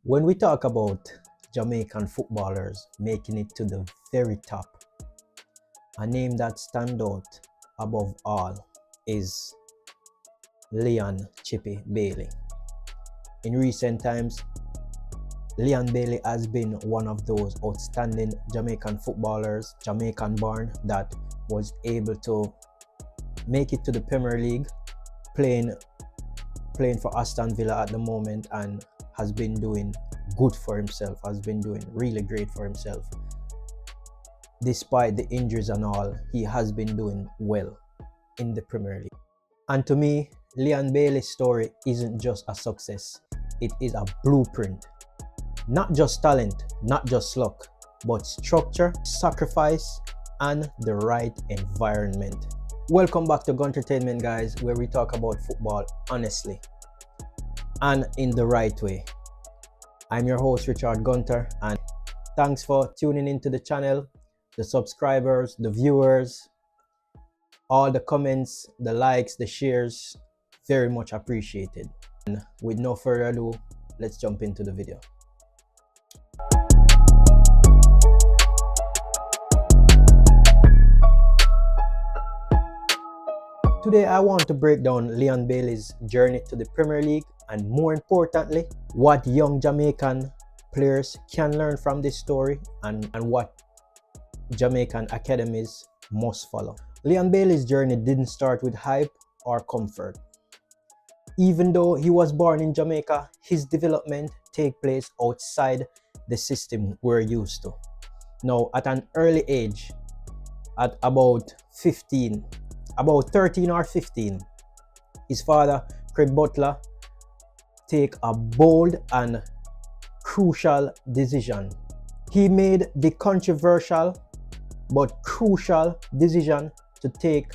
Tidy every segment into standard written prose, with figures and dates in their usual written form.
When we talk about Jamaican footballers making it to the very top, a name that stands out above all is Leon Chippy Bailey. In recent times, Leon Bailey has been one of those outstanding Jamaican footballers, Jamaican born, that was able to make it to the Premier League, playing for Aston Villa at the moment, and has been doing good for himself, has been doing really great for himself. Despite the injuries and all, he has been doing well in the Premier League. And to me, Leon Bailey's story isn't just a success, it is a blueprint. Not just talent, not just luck, but structure, sacrifice, and the right environment. Welcome back to Guntertainment, guys, where we talk about football honestly and in the right way. I'm your host, Richard Gunter, and thanks for tuning into the channel, the subscribers, the viewers, all the comments, the likes, the shares, very much appreciated. And with no further ado, let's jump into the video. Today I want to break down Leon Bailey's journey to the Premier League, and more importantly, what young Jamaican players can learn from this story and what Jamaican academies must follow. Leon Bailey's journey didn't start with hype or comfort. Even though he was born in Jamaica, his development take place outside the system we're used to. Now, at an early age, at about 13 or 15, his father, Craig Butler, take a bold and crucial decision. He made the controversial but crucial decision to take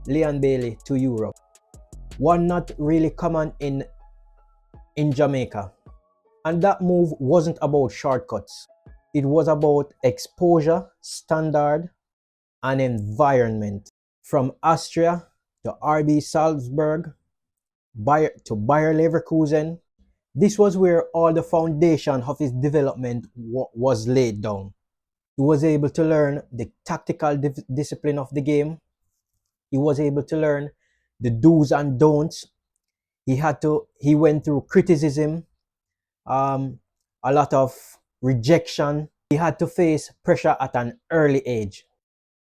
Leon Bailey to Europe. One not really common in Jamaica. And that move wasn't about shortcuts. It was about exposure, standard, and environment. From Austria to RB Salzburg to Bayer Leverkusen, this was where all the foundation of his development was laid down. He was able to learn the tactical discipline of the game. He was able to learn the do's and don'ts. He went through criticism, a lot of rejection. He had to face pressure at an early age.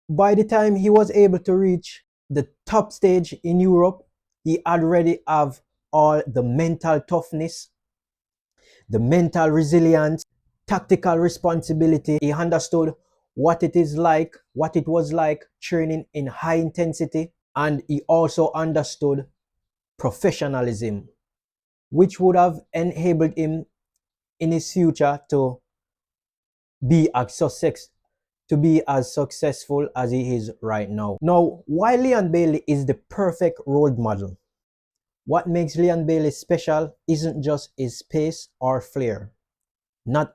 By the time he was able to reach the top stage in Europe, he already have all the mental toughness, the mental resilience, tactical responsibility. He understood what it was like training in high intensity, and he also understood professionalism, which would have enabled him in his future to be as successful as he is right now. Now, why Leon Bailey is the perfect role model? What makes Leon Bailey special isn't just his pace or flair, not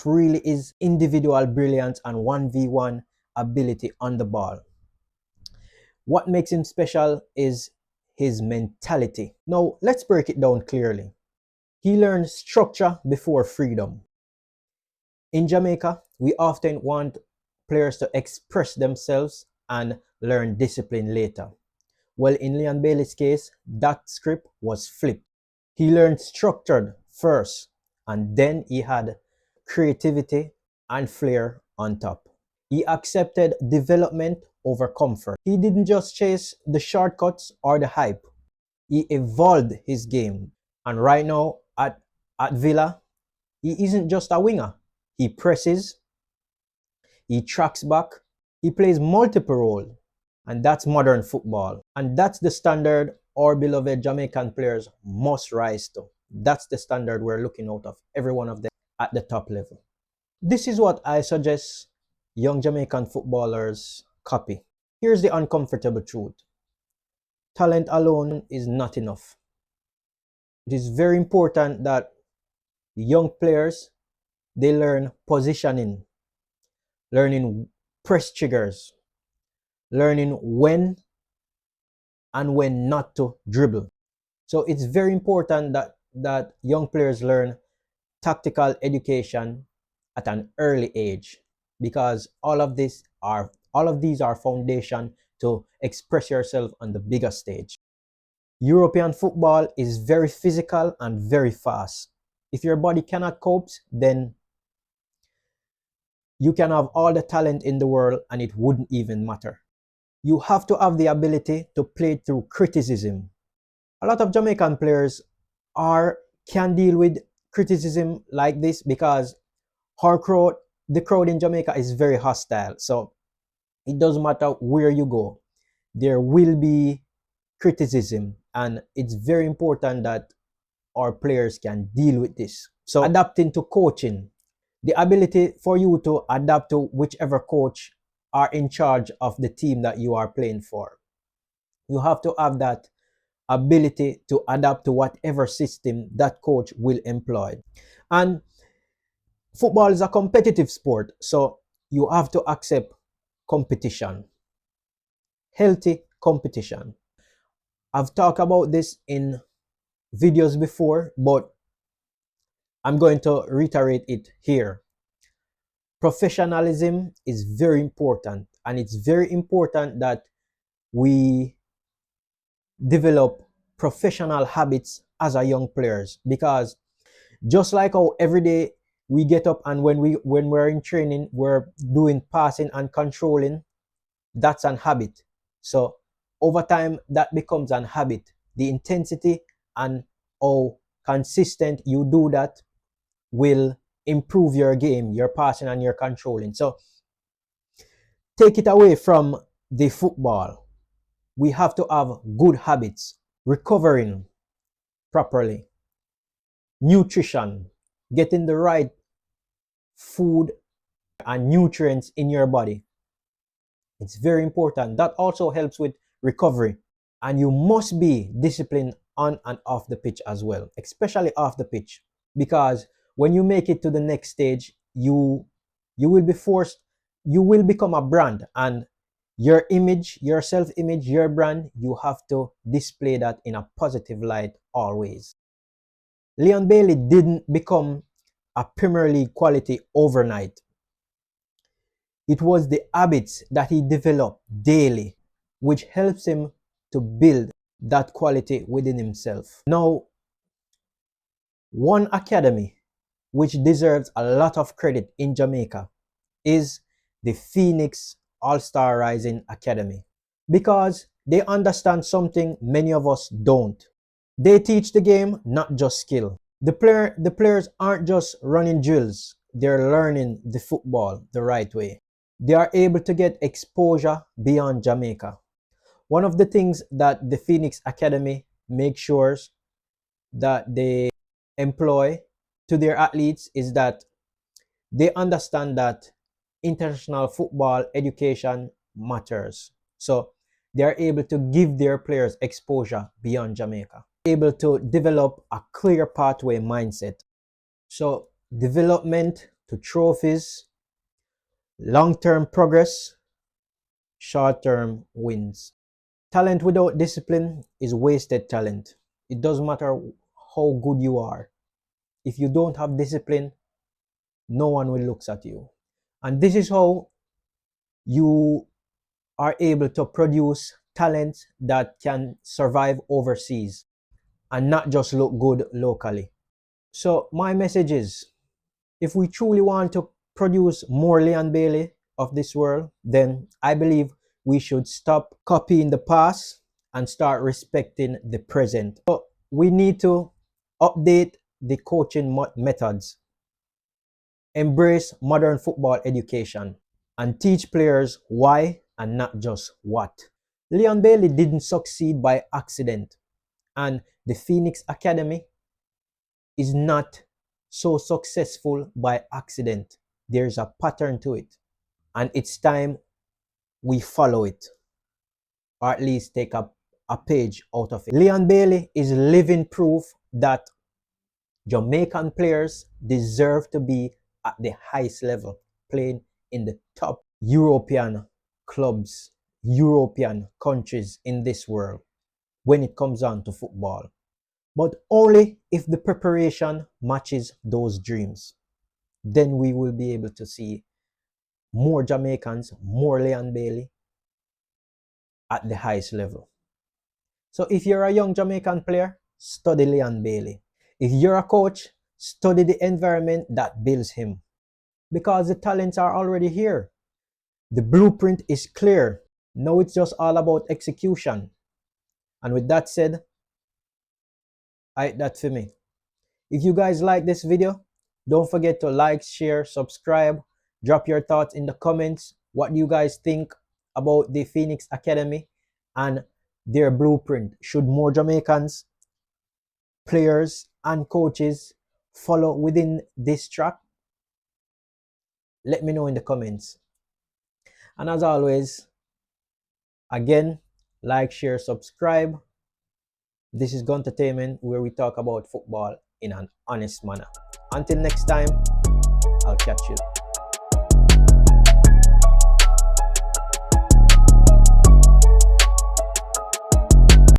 really his individual brilliance and 1v1 ability on the ball. What makes him special is his mentality. Now, let's break it down clearly. He learned structure before freedom. In Jamaica, we often want players to express themselves and learn discipline later. Well, in Leon Bailey's case, that script was flipped. He learned structured first, and then he had creativity and flair on top. He accepted development over comfort. He didn't just chase the shortcuts or the hype. He evolved his game. And right now at Villa, he isn't just a winger. He presses, he tracks back, he plays multiple roles. And that's modern football. And that's the standard our beloved Jamaican players must rise to. That's the standard we're looking out of every one of them at the top level. This is what I suggest young Jamaican footballers copy. Here's the uncomfortable truth. Talent alone is not enough. It is very important that young players, they learn positioning, learning press triggers, learning when and when not to dribble. So it's very important that young players learn tactical education at an early age, because all of these are foundation to express yourself on the bigger stage. European football is very physical and very fast. If your body cannot cope, then you can have all the talent in the world and it wouldn't even matter. You have to have the ability to play through criticism. A lot of Jamaican players can deal with criticism like this because the crowd in Jamaica is very hostile. So it doesn't matter where you go, there will be criticism, and it's very important that our players can deal with this. So adapting to coaching, the ability for you to adapt to whichever coach are in charge of the team that you are playing for. You have to have that ability to adapt to whatever system that coach will employ. And football is a competitive sport, so you have to accept competition, healthy competition. I've talked about this in videos before, but I'm going to reiterate it here. Professionalism is very important, and it's very important that we develop professional habits as a young players, because just like how every day we get up and when we're in training we're doing passing and controlling, that's an habit. So over time that becomes an habit. The intensity and how consistent you do that will improve your game, your passing and your controlling. So take it away from the football. We have to have good habits, recovering properly, nutrition, getting the right food and nutrients in your body. It's very important. That also helps with recovery. And you must be disciplined on and off the pitch as well, especially off the pitch, because when you make it to the next stage, you will be forced, you will become a brand, and your image, your self-image, your brand, you have to display that in a positive light always. Leon Bailey didn't become a Premier League quality overnight. It was the habits that he developed daily which helps him to build that quality within himself. Now, one academy which deserves a lot of credit in Jamaica is the Phoenix All-Star Rising Academy, because they understand something many of us don't. They teach the game, not just skill. The players aren't just running drills, they're learning the football the right way. They are able to get exposure beyond Jamaica. One of the things that the Phoenix Academy makes sure that they employ to their athletes is that they understand that international football education matters. So they are able to give their players exposure beyond Jamaica, able to develop a clear pathway mindset. So development to trophies, long-term progress, short-term wins. Talent without discipline is wasted talent. It doesn't matter how good you are. If you don't have discipline, no one will look at you. And this is how you are able to produce talent that can survive overseas and not just look good locally. So my message is, if we truly want to produce more Leon Bailey of this world, then I believe we should stop copying the past and start respecting the present. So we need to update the coaching methods, embrace modern football education, and teach players why and not just what. Leon Bailey didn't succeed by accident, and the Phoenix Academy is not so successful by accident. There's a pattern to it, and it's time we follow it, or at least take a page out of it. Leon Bailey is living proof that Jamaican players deserve to be at the highest level, playing in the top European clubs, European countries in this world when it comes on to football. but only if the preparation matches those dreams. Then we will be able to see more Jamaicans, more Leon Bailey at the highest level. So if you're a young Jamaican player, study Leon Bailey. If you're a coach, study the environment that builds him. Because the talents are already here. The blueprint is clear. Now it's just all about execution. And with that said, that's for me. If you guys like this video, don't forget to like, share, subscribe, drop your thoughts in the comments. What do you guys think about the Phoenix Academy and their blueprint? Should more Jamaicans, players, and coaches follow within this track? Let me know in the comments. And as always, again, like, share, subscribe. This is Guntertainment, where we talk about football in an honest manner. Until next time, I'll catch you.